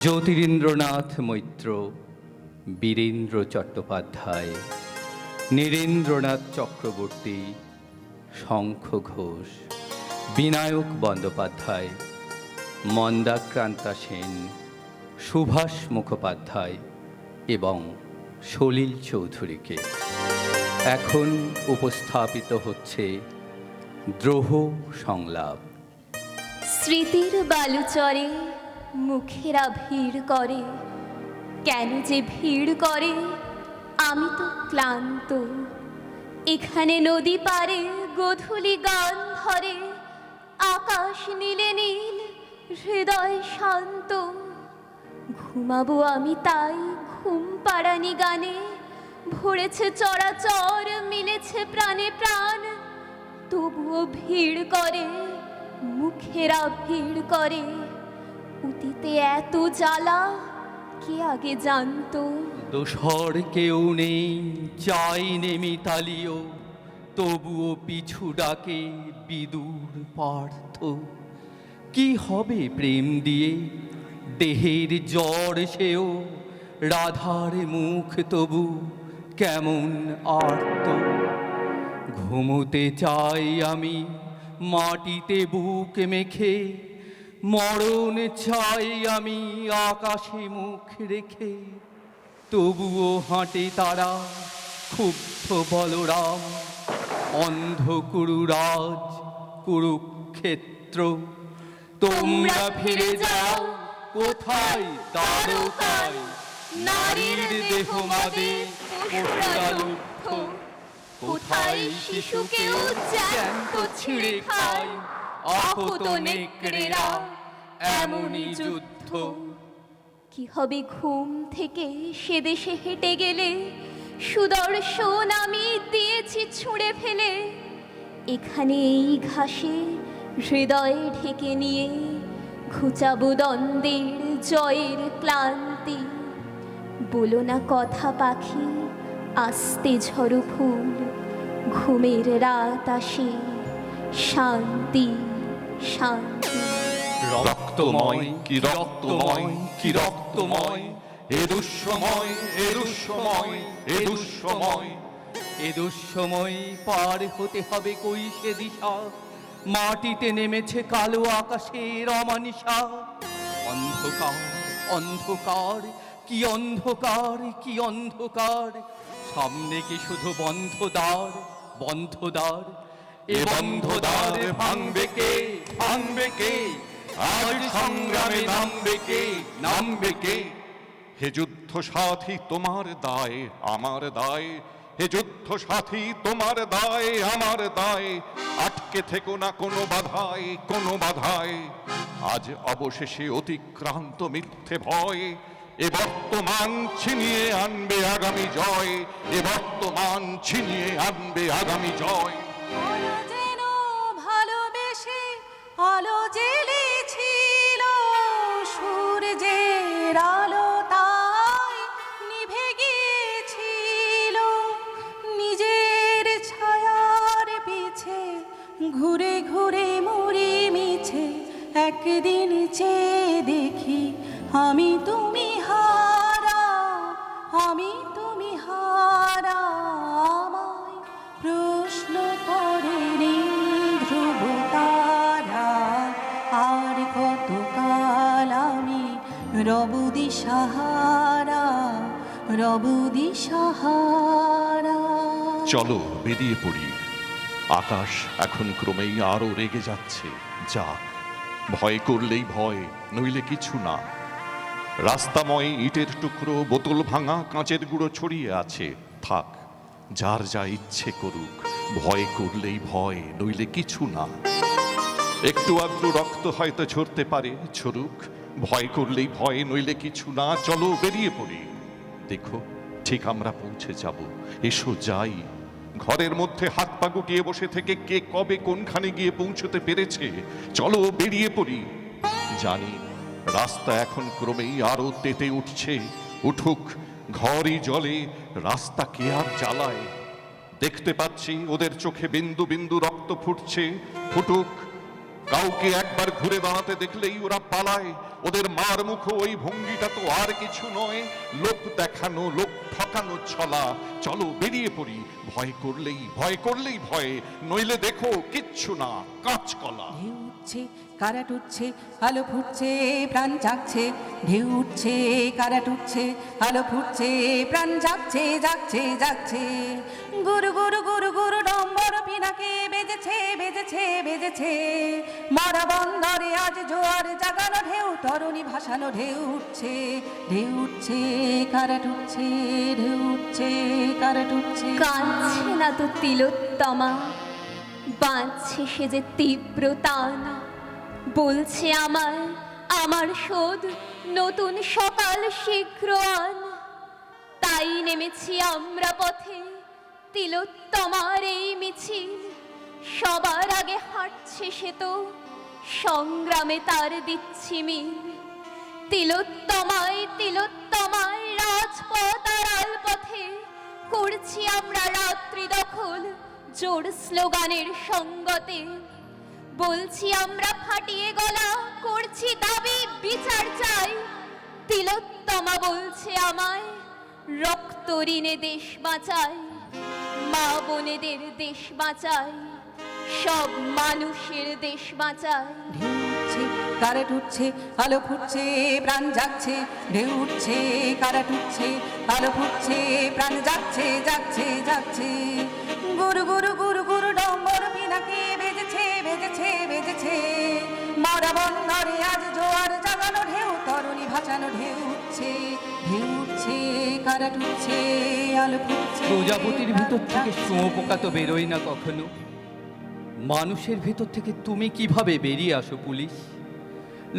জ্যোতিরিন্দ্রনাথ মৈত্র, বীরেন্দ্র চট্টোপাধ্যায়, নীরেন্দ্রনাথ চক্রবর্তী, শঙ্খ ঘোষ, বিনায়ক বন্দ্যোপাধ্যায়, মন্দাক্রান্তা সেন, সুভাষ মুখোপাধ্যায় এবং সলিল চৌধুরীকে এখন উপস্থাপিত হচ্ছে দ্রোহ সংলাপ। স্মৃতির বালুচরে মুখেরা ভিড় করে, কেন যে ভিড় করে আমি তো ক্লান্ত। এখানে নদী পারে গোধূলি গান ধরে, আকাশ নীলে নীল, হৃদয় শান্ত। ঘুমাবো আমি তাই ঘুম পাড়ানি গানে, ভরেছে চরাচর মিলেছে প্রাণে প্রাণ। তবুও ভিড় করে, মুখেরা ভিড় করে, অতীতে এত জ্বালা কে আগে জানতো। দোসর কেউ নেই, চাই নেমি তালিও, তবুও পিছু ডাকে বিদুর পার্থ। কি হবে প্রেম দিয়ে, দেহের জ্বর সেও, রাধার মুখ তবু কেমন আর্ত। ঘুমোতে চাই আমি মাটিতে বুক মেখে, মরণ চাই আমি আকাশে মুখ রেখে। তবুও হাঁটে তারা ক্ষুব্ধ বলরাম, অন্ধ কুরুরাজ কুরুক্ষেত্র। তোমরা ফিরে যাও কোথায় দ্বারকায়, নারীর দেহ মাদে পশুরালুব্ধ। কোথায় শিশুকেও জ্যান্ত ছিঁড়ে খায়, আহত নেকড়েরা এমনই যুদ্ধ। কি হবে ঘুম থেকে সে দেশে হেঁটে গেলে, সুদর্শন আমি দিয়েছি ছুঁড়ে ফেলে। এখানে এই ঘাসে হৃদয়ে ঢেকে নিয়ে, ঘুচাবো দ্বন্দ্বের জয়ের ক্লান্তি। বলো না কথা পাখি, আস্তে ঝরো ফুল, ঘুমের রাত আসে, শান্তি শান্তি। রক্তময় কি রক্তময় কি রক্তময়, এ দুঃসময় এ দুঃসময় এ দুঃসময়। এ দুঃসময় পার হতে হবে কই সে দিশা, মাটিতে নেমেছে কালো আকাশের অমানিসা। অন্ধকার অন্ধকার কি অন্ধকার কি অন্ধকার, সামনে কি শুধু বন্ধ দ্বার বন্ধ দ্বার। এ বন্ধ দ্বার ভাঙবে কে ভাঙবে কে, আজ সংগ্রামে নামবে কে নামবে কে। হে যুদ্ধ সাথী তোমার দায় আমার দায়, হে যুদ্ধ সাথী তোমার দায় আমার দায়। আটকে থেকো না কোনো বাধায় কোনো বাধায়, আজ অবশেষে অতিক্রান্ত মিথ্যে ভয়। এ বর্তমান ছিনিয়ে আনবে আগামী জয়, এ বর্তমান ছিনিয়ে আনবে আগামী জয়। যেন ভালোবেসে আলো জ্বেলেছিল, সূর্যের আলো তাই নিভে গিয়েছিল। নিজের ছায়ার পিছে ঘুরে ঘুরে মরি মিছে, একদিন চেয়ে দেখি আমি তুমি হারা, আমি তুমি হারা। আমায় প্রশ্ন করে ধ্রুব তারা, আর কতকাল আমি রব দিশাহারা রব দিশাহারা। চলো বেরিয়ে পড়ি, আকাশ এখন ক্রমেই আরো রেগে যাচ্ছে। যাক, ভয় করলেই ভয়, নইলে কিছু না। রাস্তাময় ইটের টুকরো, বোতল ভাঙা, কাঁচের গুঁড়ো ছড়িয়ে আছে। থাক, যার যা ইচ্ছে করুক, ভয় করলেই ভয়, নইলে কিছু না। একটু আদ্র রক্ত হয়তো ঝরতে পারে, ঝরুক, ভয় করলেই ভয়, নইলে কিছু না। চলো বেরিয়ে পড়ি, দেখো ঠিক আমরা পৌঁছে যাব। এসো যাই। ঘরের মধ্যে হাত পা গুটিয়ে বসে থেকে কে কবে কোনখানে গিয়ে পৌঁছতে পেরেছে। চলো বেরিয়ে পড়ি। জানি রাস্তা এখন ক্রমেই আরো তেতে উঠছে। উঠুক, ঘরই জলে, রাস্তা কে আর জ্বালায়। দেখতে পাচ্ছি ওদের চোখে বিন্দু বিন্দু রক্ত ফুটছে। ফুটুক, কাউকে একবার ঘুরে দাঁড়াতে দেখলেই ওরা পালায়। ওদের মার মুখ ওই ভঙ্গিটা তো আর কিছু নয়, লোক দেখানো, লোক ঠকানো ছলা। চলো বেরিয়ে পড়ি, ভয় করলেই ভয়, নইলে দেখো কিচ্ছু না, কাঁচকলা। ঢেউ উঠছে কারাট উঠছে আলো ফুটছে প্রাণ জাগছে, ঢেউ উঠছে কারাট উঠছে আলো ফুটছে প্রাণ জাগছে জাগছে জাগছে। গুরু গুরু গুরু গুরু ডম্বর পিনাকে বেজেছে বেজেছে বেজেছে, মারা বন্দরে আজ জোয়ার জাগানো ঢেউ, তরুণী ভাসানো ঢেউ উঠছে কারাট উঠছে, ঢেউ উঠছে কারাট উঠছে। কাঁদছে না তো তিলোত্তমা, বাঁধছে সে যে তীব্র টান, বলছে আমার শোধ নতুন সকাল শীঘ্র আন। তাই নেমেছি আমরা পথে, তিলোত্তমার এই মিছিল, সবার আগে হাঁটছে সে তো, সংগ্রামে তার দিচ্ছি মিল। তিলোত্তমায় রাজপথ আড়াল পথে, করছি আমরা রাত্রি দখল জোর স্লোগানের সঙ্গতে। বলছি আমরা ফাটিয়ে গলা, করছি দাবি বিচার চাই। তিলোত্তমা বলছে আমায়, রক্ত ঋণে দেশ বাঁচায়, মা বোনেদের দেশ বাঁচায়, সব মানুষের দেশ বাঁচায়। ঢেউ উঠছে কারাট উঠছে আলো ফুটছে প্রাণ জাগছে, ঢেউ উঠছে কারাট উঠছে আলো ফুটছে প্রাণ জাগছে জাগছে জাগছে। গুরু গুরু গুরু গুরু ডম্বর পিনাকে বেজেছে বেজেছে বেজেছে, মারা বন্দরে আজ জোয়ার জাগানো ঢেউ, তরুণী ভাসানো ঢেউ উঠছে কারাট উঠছে আলো ফুটছে। প্রজাপতির ভিতর থেকে শুঁয়োপোকা তো বেরোয় না কখনো, মানুষের ভেতর থেকে তুমি কিভাবে বেরিয়ে আসো পুলিশ?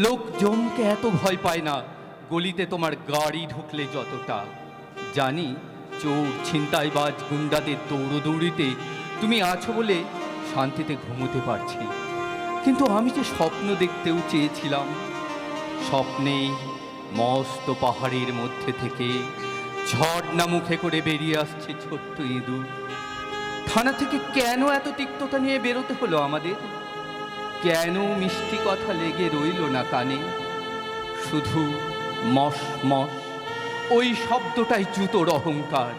লোকজনকে এত ভয় পায় না গলিতে তোমার গাড়ি ঢুকলে যতটা। জানি চোর ছিনতাইবাজ গুন্ডাদের দৌড়দৌড়িতে তুমি আছো বলে শান্তিতে ঘুমোতে পারছি, কিন্তু আমি যে স্বপ্ন দেখতেও চেয়েছিলাম, স্বপ্নে মস্ত পাহাড়ের মধ্যে থেকে ঝর্ণা মুখে করে বেরিয়ে আসছে ছোট্ট ইঁদুর। থানা থেকে কেন এত তিক্ততা নিয়ে বেরোতে হলো আমাদের? কেন মিষ্টি কথা লেগে রইল না কানে? শুধু মস মস, ওই শব্দটাই জুতোর অহংকার,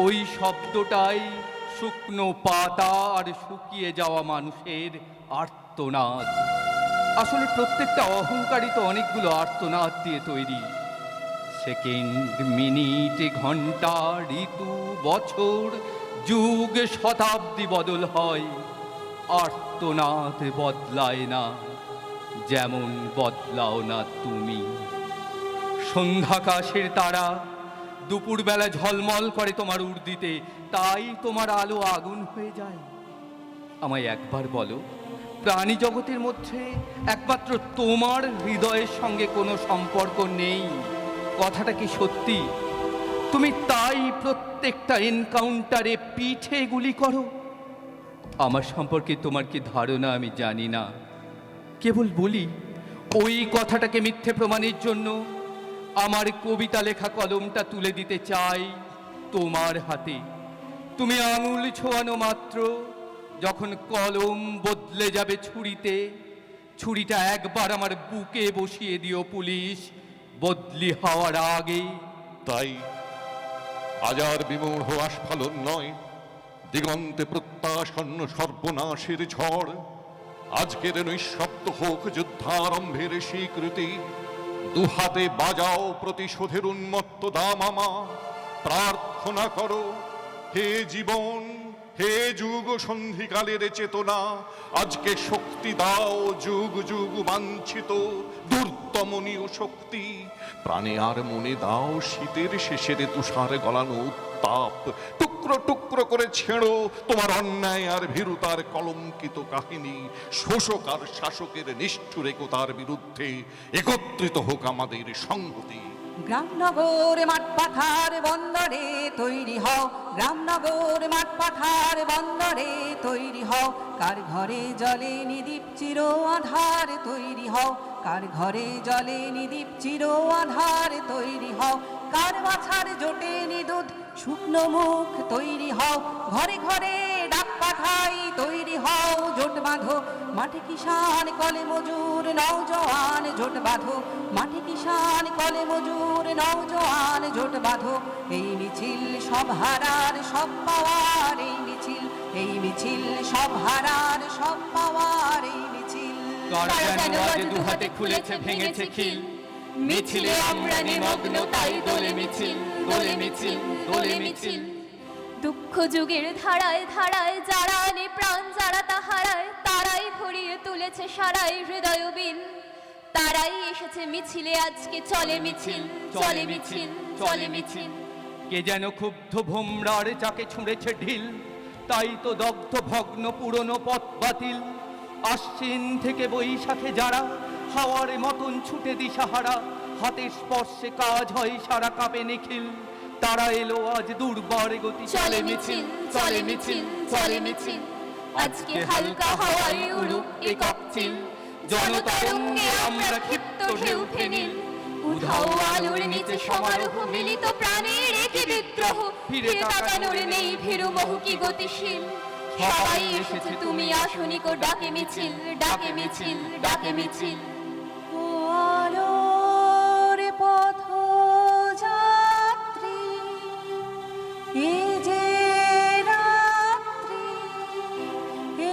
ওই শব্দটাই শুকনো পাতা আর শুকিয়ে যাওয়া মানুষের আর্তনাদ। আসলে প্রত্যেকটা অহংকারই তো অনেকগুলো আর্তনাদ দিয়ে তৈরি। সেকেন্ড, মিনিট, ঘন্টা, ঋতু, বছর, যুগ, শতাব্দী বদল হয়, আর্তনাদ বদলায় না, যেমন বদলাও না তুমি। সন্ধ্যাকাশের তারা দুপুরবেলা ঝলমল করে তোমার উর্দিতে, তাই তোমার আলো আগুন হয়ে যায়। আমায় একবার বলো, প্রাণী জগতের মধ্যে একমাত্র তোমার হৃদয়ের সঙ্গে কোনো সম্পর্ক নেই, কথাটা কি সত্যি? তুমি তাই প্রত্যেকটা এনকাউন্টারে পিঠে গুলি করো। আমার সম্পর্কে তোমার কি ধারণা আমি জানি না, কেবল বলি ওই কথাটাকে মিথ্যে প্রমাণের জন্য আমার কবিতা লেখা কলমটা তুলে দিতে চাই তোমার হাতে। তুমি আঙুল ছোঁয়ানো মাত্র যখন কলম বদলে যাবে ছুরিতে, ছুরিটা একবার আমার বুকে বসিয়ে দিও পুলিশ, বদলি হওয়ার আগে। তাই আজ আর বিমূঢ় আস্ফালন নয়, দিগন্তে প্রত্যাসন্ন সর্বনাশের ঝড়। আজকের নিঃশব্দ হোক যুদ্ধারম্ভের স্বীকৃতি, দুহাতে বাজাও প্রতিশোধের উন্মত্ত দামামা। প্রার্থনা করো হে জীবন, হে যুগ সন্ধিকালের চেতনা, আজকে শক্তি দাও যুগ যুগ বাঞ্ছিত দুর্দমনীয় শক্তি। প্রাণে আর মনে দাও শীতের শেষের তুষার গলানো উত্তাপ। টুকরো টুকরো করে ছেড়ো তোমার অন্যায় আর ভীরুতার কলঙ্কিত কাহিনী। শোষক আর শাসকের নিষ্ঠুর একতার বিরুদ্ধে একত্রিত হোক আমাদের সংহতি। গ্রামনগর মাঠ পাথার বন্দরে তৈরি হও, গ্রামনগর মাঠ পাথার বন্দরে তৈরি হও। কার ঘরে জলে নিদীপ চির আধার তৈরি হও, কার ঘরে জলে নিদীপ চির আধার তৈরি হও। কার বাছার জোটে নিদুধ শুকনো মুখ তৈরি হও, ঘরে ঘরে ডাক খাই তৈরি হও জোট বাঁধো মাঠে কিষান কলে মজুর নওজোয়ান জোট বাঁধো মাঠে কিষান কলে মজুর নওজোয়ান জোট বাঁধো এই মিছিল সব হারার সব পাওয়ার এই মিছিল সব হারার সব পাওয়ার এই মিছিল কারা যেন আজ দুহাতে খুলেছে ভেঙেছে খিল মিছিলে আমরা নিমগ্ন তাই দোলে মিছিল দোলে মিছিল দোলে মিছিল দুঃখ যুগের ধারায় ধারায় যারা আনে প্রাণ যারা তা হারায় তারাই ভরিয়ে তুলেছে সারাই হৃদয় বিন তারাই এসেছে মিছিলে আজকে চলে মিছিল চলে মিছিল চলে মিছিল কে যেন ক্ষুব্ধ ভোমরার যাকে ছুঁড়েছে ঢিল তাই তো দগ্ধ ভগ্ন পুরনো পথ বাতিল আশ্বিন থেকে বৈশাখে যারা হাওয়ার মতন ছুটে দিশাহারা হাতের স্পর্শে কাজ হয় সারা কাপে নিখিল তারা এলো আজ দুর্বার গতি চলে মিছিল চলে মিছিল চলে মিছিল আজকে হালকা হাওয়ায় উড়ুক একক চিল জনতরঙ্গে আমরা ক্ষিপ্ত ঢেউ ফেনিল উধাও আলোর নিচে সমারোহ মিলিত প্রাণের একই বিদ্রোহ ফিরে তাকানোর নেই ভীরু বহু কি গতিশীল সবাই এসেছে তুমি আসনিক ডাকে মিছিল ডাকে মিছিল ডাকে মিছিল ও আলোর পথযাত্রী, এ যে রাত্রি,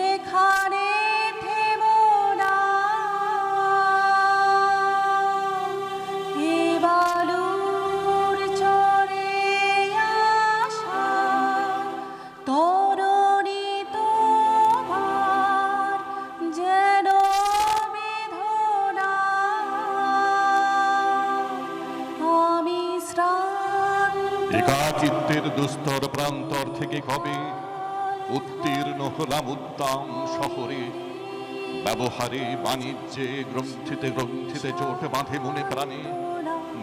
এখানে থেমো না। এ বালুর চরে আসা তরণী তোমার যেন বেদনা। আমি শ্রান্ত একাকিত্বের দুস্তর প্রান্তর থেকে কবে উত্তীর্ণ হলাম উদ্দাম শহরে ব্যবহারে বাণিজ্যে গ্রন্থিতে গ্রন্থিতে চোট বাঁধে মনে প্রাণে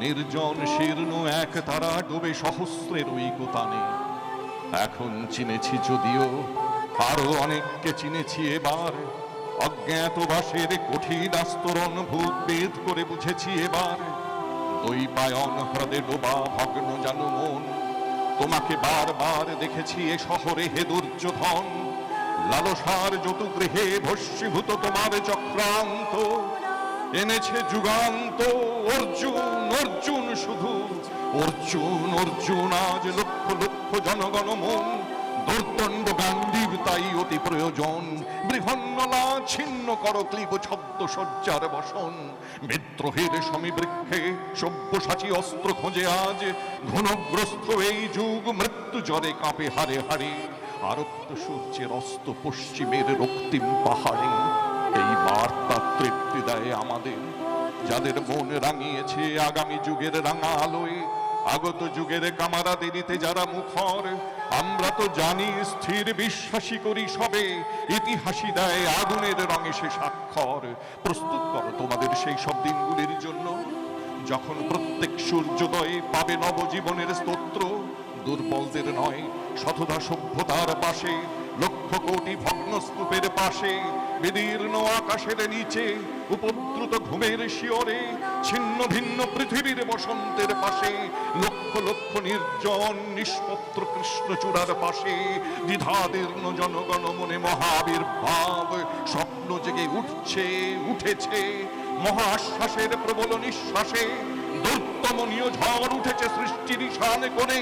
নির্জন শীর্ণ এক তারা ডুবে সহস্রের ঐকতানে এখন চিনেছি যদিও আরো অনেককে চিনেছি এবার অজ্ঞাতবাসের কঠিন আস্তরণ ভূত বেদ করে বুঝেছি এবার দুই পায়ন হ্রদে ডোবা ভগ্ন জানু মন তোমাকে বারবার দেখেছি এ শহরে হে দুর্যোধন লালসার যতুগৃহে ভস্মীভূত তোমার চক্রান্ত এনেছে যুগান্ত অর্জুন অর্জুন শুধু অর্জুন অর্জুন আজ লক্ষ লক্ষ জনগণ মন দুর্দণ্ড গান্ডীব তাই অতি প্রয়োজন বৃহন্নলা ছিন্ন কর ক্লীব ছদ্ম সজ্জার বসন বিদ্রোহের সমীবৃক্ষে সব্যসাচী অস্ত্র খোঁজে আজ ঘনগ্রস্ত এই যুগ মৃত্যু জ্বরে কাঁপে হারে হারে আরক্ত সূর্যের অস্ত পশ্চিমের রক্তিম পাহাড়ে এই বার্তা তৃপ্তি দেয় আমাদের যাদের মন রাঙিয়েছে আগামী যুগের রাঙা আলোয় আগত যুগের কামারা দেরিতে যারা মুখর আমরা তো জানি স্থির বিশ্বাসী করি সবে ইতিহাসই দেয় আগুনের রঙে সে স্বাক্ষর প্রস্তুত করো তোমাদের সেই সব দিনগুলির জন্য যখন প্রত্যেক সূর্যোদয়ে পাবে নবজীবনের স্তোত্র দুর্বলদের নয় শতধা সভ্যতার পাশে লক্ষ কোটি ভগ্ন স্তূপের পাশে বিদীর্ণ আকাশের নিচে উপদ্রুত ঘুমের শিয়রে ছিন্ন ভিন্ন পৃথিবীর বসন্তের পাশে লক্ষ লক্ষ নির্জন নিষ্পত্র কৃষ্ণচূড়ার পাশে দ্বিধাদীর্ণ জনগণ মনে মহাবির্ভাব স্বপ্ন জেগে উঠছে উঠেছে মহাশ্বাসের প্রবল নিঃশ্বাসে দৈত্যমনীয় ঝড় উঠেছে সৃষ্টির ঈশান কোণে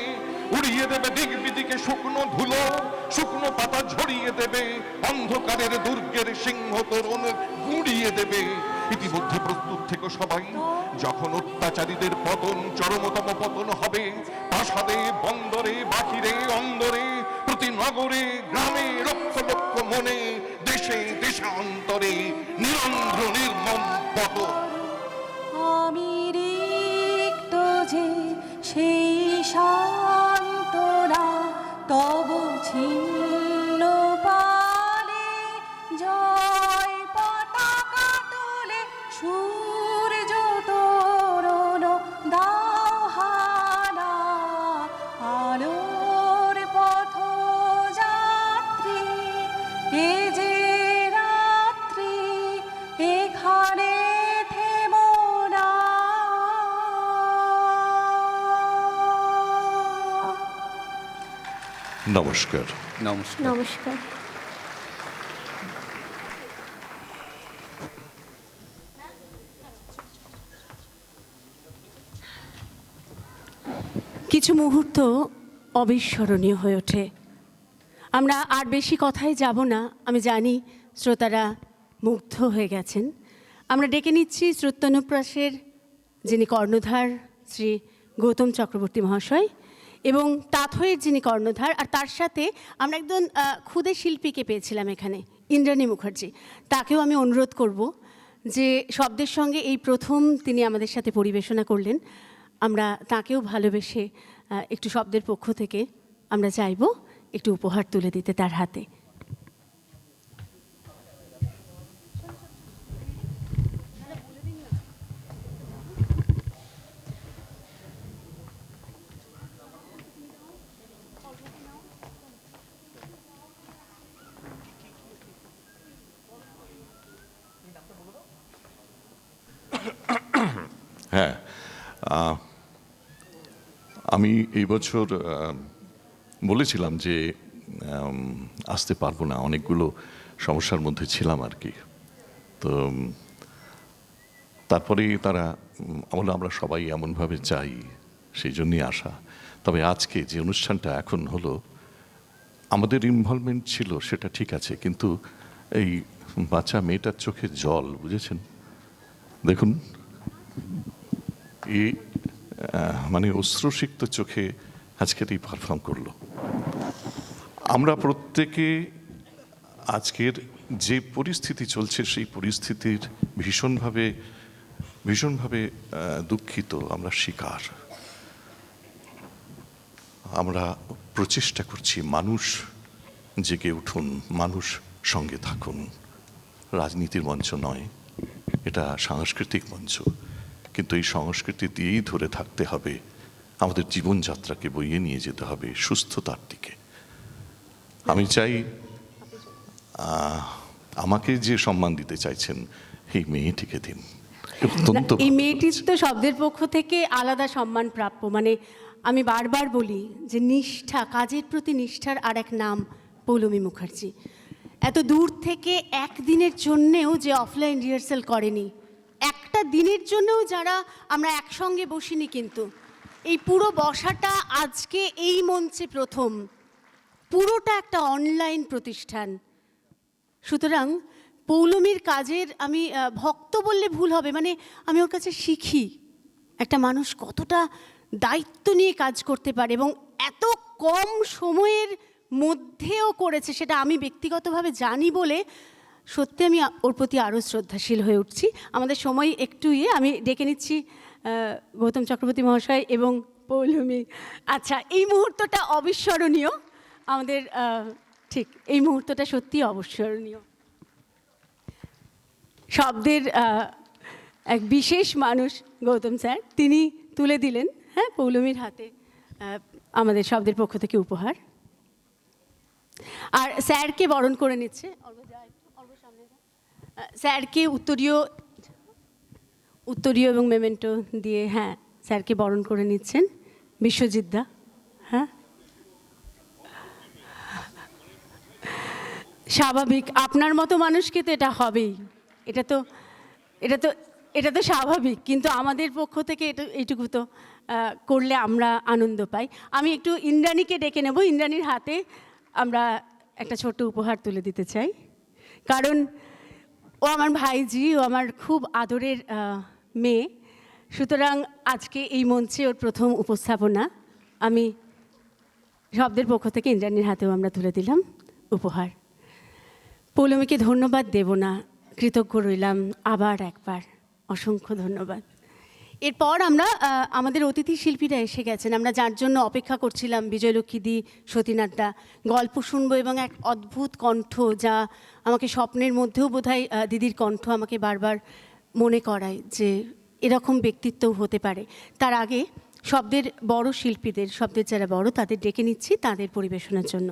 উড়িয়ে দেবে দিক বিদিকে শুকনো ধুলো শুকনো পাতা ঝরিয়ে দেবে অন্ধকারের দুর্গের সিংহ তরুণ গুঁড়িয়ে দেবে ইতিমধ্যে প্রস্তুত থেকে সবাই যখন অত্যাচারীদের পতন চরমতম পতন হবে প্রাসাদে বন্দরে বাহিরে অন্দরে প্রতি নগরে গ্রামে লক্ষ লক্ষ মনে দেশে দেশান্তরে নিরন্ধ্র নির্মম পতন আমি রিক্ত যে সেই সান্তনা তব ছিন্ন পালে জয় পতাকা তোলে সূর্য তোরণ দাও হানা আলোর পথযাত্রী এ যে রাত্রি এখানে থেমো না। নমস্কার নমস্কার নমস্কার কিছু মুহূর্ত অবিস্মরণীয় হয়ে ওঠে। আমরা আর বেশি কথায় যাব না, আমি জানি শ্রোতারা মুগ্ধ হয়ে গেছেন। আমরা ডেকে নিচ্ছি শ্রোতানুপ্রাসের যিনি কর্ণধার শ্রী গৌতম চক্রবর্তী মহাশয় এবং তাথয়ের যিনি কর্ণধার, আর তার সাথে আমরা একজন ক্ষুদে শিল্পীকে পেয়েছিলাম এখানে, ইন্দ্রাণী মুখার্জি। তাকেও আমি অনুরোধ করব যে শব্দের সঙ্গে এই প্রথম তিনি আমাদের সাথে পরিবেশনা করলেন। আমরা তাকেও ভালোবেসে একটু শব্দের পক্ষ থেকে আমরা চাইব একটু উপহার তুলে দিতে তার হাতে। হ্যাঁ, আমি এই বছর বলেছিলাম যে আসতে পারবো না, অনেকগুলো সমস্যার মধ্যে ছিলাম আর কি। তো তারপরে তারা আমরা সবাই এমনভাবে চাই, সেই জন্যই আসা। তবে আজকে যে অনুষ্ঠানটা এখন হলো, আমাদের ইনভলভমেন্ট ছিল সেটা ঠিক আছে, কিন্তু এই বাচ্চা মেয়েটার চোখে জল, বুঝেছেন? দেখুন, এই মানে অশ্রুসিক্ত চোখে আজকের এই পারফর্ম করলো। আমরা প্রত্যেকে আজকের যে পরিস্থিতি চলছে সেই পরিস্থিতির ভীষণভাবে দুঃখিত, আমরা শিকার। আমরা প্রচেষ্টা করছি, মানুষ জেগে উঠুন, মানুষ সঙ্গে থাকুন। রাজনীতির মঞ্চ নয়, এটা সাংস্কৃতিক মঞ্চ, কিন্তু এই সংস্কৃতি দিয়েই ধরে থাকতে হবে, আমাদের জীবনযাত্রাকে বইয়ে নিয়ে যেতে হবে সুস্থতার দিকে। আমি চাই আমাকে যে সম্মান দিতে চাইছেন এই মেয়েটিকে দিন। অত্যন্ত এই মেয়েটির তো শব্দের পক্ষ থেকে আলাদা সম্মান প্রাপ্য। মানে আমি বারবার বলি যে নিষ্ঠা, কাজের প্রতি নিষ্ঠার আর এক নাম পৌলমী মুখার্জি। এত দূর থেকে একদিনের জন্যেও যে অফলাইন রিহার্সাল করেনি, একটা দিনের জন্যও যারা আমরা একসঙ্গে বসিনি, কিন্তু এই পুরো বসাটা আজকে এই মঞ্চে প্রথম, পুরোটা একটা অনলাইন প্রতিষ্ঠান। সুতরাং পৌলমীর কাজের আমি ভক্ত বললে ভুল হবে, মানে আমি ওর কাছে শিখি একটা মানুষ কতটা দায়িত্ব নিয়ে কাজ করতে পারে এবং এত কম সময়ের মধ্যেও করেছে, সেটা আমি ব্যক্তিগতভাবে জানি বলে সত্যি আমি ওর প্রতি আরও শ্রদ্ধাশীল হয়ে উঠছি। আমাদের সময় একটু আমি ডেকে নিচ্ছি গৌতম চক্রবর্তী মহাশয় এবং পৌলমী। আচ্ছা, এই মুহূর্তটা অবিস্মরণীয় আমাদের, ঠিক এই মুহূর্তটা সত্যিই অবিস্মরণীয়। শব্দের এক বিশেষ মানুষ গৌতম স্যার, তিনি তুলে দিলেন হ্যাঁ পৌলমীর হাতে আমাদের শব্দের পক্ষ থেকে উপহার, আর স্যারকে বরণ করে নিচ্ছে। স্যারকে উত্তরীয় এবং মেমেন্টো দিয়ে হ্যাঁ স্যারকে বরণ করে নিচ্ছেন বিশ্বজিৎ দা। হ্যাঁ, স্বাভাবিক, আপনার মতো মানুষকে তো এটা হবেই, এটা তো স্বাভাবিক, কিন্তু আমাদের পক্ষ থেকে এইটুকু তো করলে আমরা আনন্দ পাই। আমি একটু ইন্দ্রাণীকে ডেকে নেব, ইন্দ্রাণীর হাতে আমরা একটা ছোট্ট উপহার তুলে দিতে চাই, কারণ ও আমার ভাইজি, ও আমার খুব আদরের মেয়ে। সুতরাং আজকে এই মঞ্চে ওর প্রথম উপস্থাপনা, আমি শব্দের পক্ষ থেকে ইন্দ্রাণীর হাতেও আমরা তুলে দিলাম উপহার। পৌলমীকে ধন্যবাদ দেব না, কৃতজ্ঞ রইলাম আবার একবার, অসংখ্য ধন্যবাদ। এরপর আমরা আমাদের অতিথি শিল্পীরা এসে গেছেন, আমরা যার জন্য অপেক্ষা করছিলাম, বিজয়লক্ষ্মী দি, সতীনাথ দা। গল্প শুনবো এবং এক অদ্ভুত কণ্ঠ, যা আমাকে স্বপ্নের মধ্যেও বোধহয় দিদির কণ্ঠ আমাকে বারবার মনে করায় যে এরকম ব্যক্তিত্বও হতে পারে। তার আগে শব্দের বড় শিল্পীদের, শব্দের যারা বড়, তাদের ডেকে নিচ্ছি তাদের পরিবেশনার জন্য।